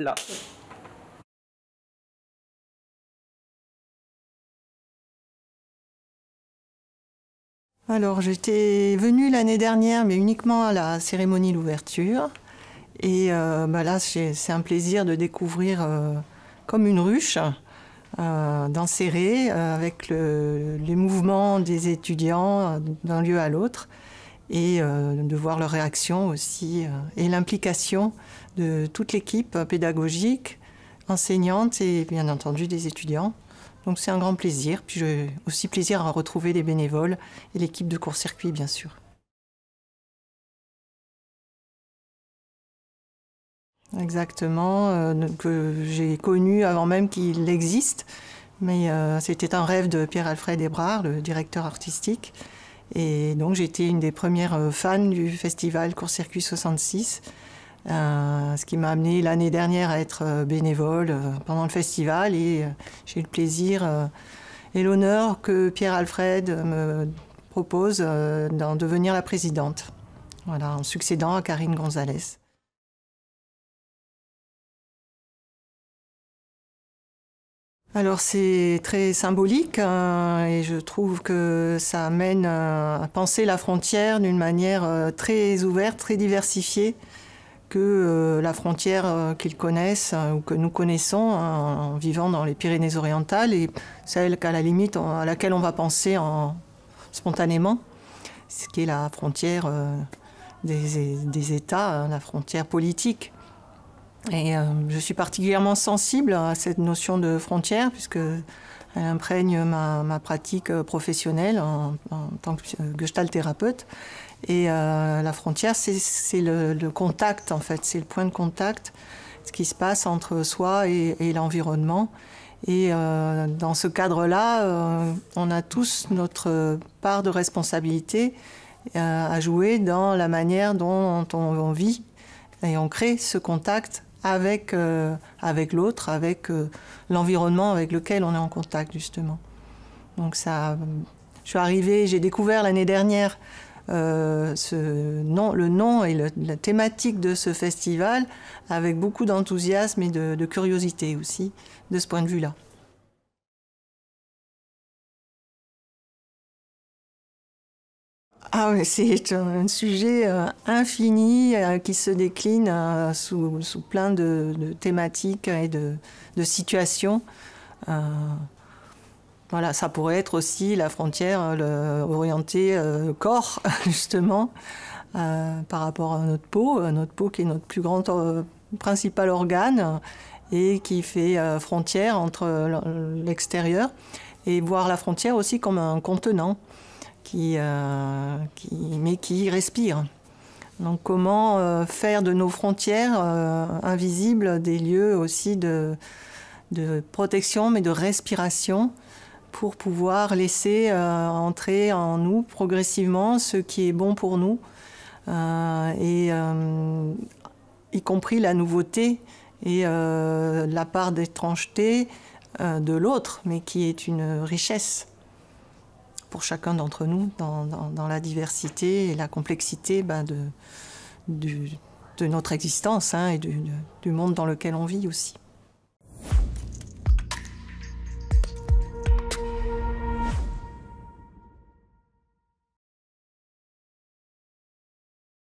là. Alors, j'étais venue l'année dernière, mais uniquement à la cérémonie d'ouverture. Et là, c'est un plaisir de découvrir comme une ruche, d'enserrer avec les mouvements des étudiants d'un lieu à l'autre et de voir leur réaction aussi et l'implication de toute l'équipe pédagogique, enseignante et bien entendu des étudiants. Donc c'est un grand plaisir. Puis j'ai aussi plaisir à retrouver les bénévoles et l'équipe de court-circuit, bien sûr. Exactement, que j'ai connu avant même qu'il existe. Mais c'était un rêve de Pierre-Alfred Hébrard, le directeur artistique. Et donc j'étais une des premières fans du festival Court-Circuit 66. Ce qui m'a amené l'année dernière à être bénévole pendant le festival et j'ai eu le plaisir et l'honneur que Pierre-Alfred me propose d'en devenir la présidente, voilà, en succédant à Karine Gonzalez. Alors c'est très symbolique et je trouve que ça amène à penser la frontière d'une manière très ouverte, très diversifiée, que la frontière qu'ils connaissent ou que nous connaissons en vivant dans les Pyrénées-Orientales et celle qu'à la limite à laquelle on va penser spontanément, ce qui est la frontière des États, la frontière politique. Et je suis particulièrement sensible à cette notion de frontière puisque elle imprègne ma pratique professionnelle en tant que gestalt thérapeute. Et la frontière, c'est le contact, en fait, c'est le point de contact, ce qui se passe entre soi et l'environnement. Et dans ce cadre-là, on a tous notre part de responsabilité à jouer dans la manière dont on vit et on crée ce contact avec l'autre, avec l'environnement avec lequel on est en contact, justement. Donc ça, je suis arrivée, j'ai découvert l'année dernière le nom et la thématique de ce festival avec beaucoup d'enthousiasme et de curiosité aussi, de ce point de vue-là. Ah oui, c'est un sujet infini qui se décline sous plein de thématiques et de situations. Voilà, ça pourrait être aussi la frontière orientée corps, justement, par rapport à notre peau qui est notre plus grand principal organe et qui fait frontière entre l'extérieur, et voir la frontière aussi comme un contenant mais qui respire. Donc comment faire de nos frontières invisibles des lieux aussi de protection mais de respiration pour pouvoir laisser entrer en nous progressivement ce qui est bon pour nous y compris la nouveauté et la part d'étrangeté de l'autre, mais qui est une richesse pour chacun d'entre nous dans la diversité et la complexité de notre existence et du monde dans lequel on vit aussi.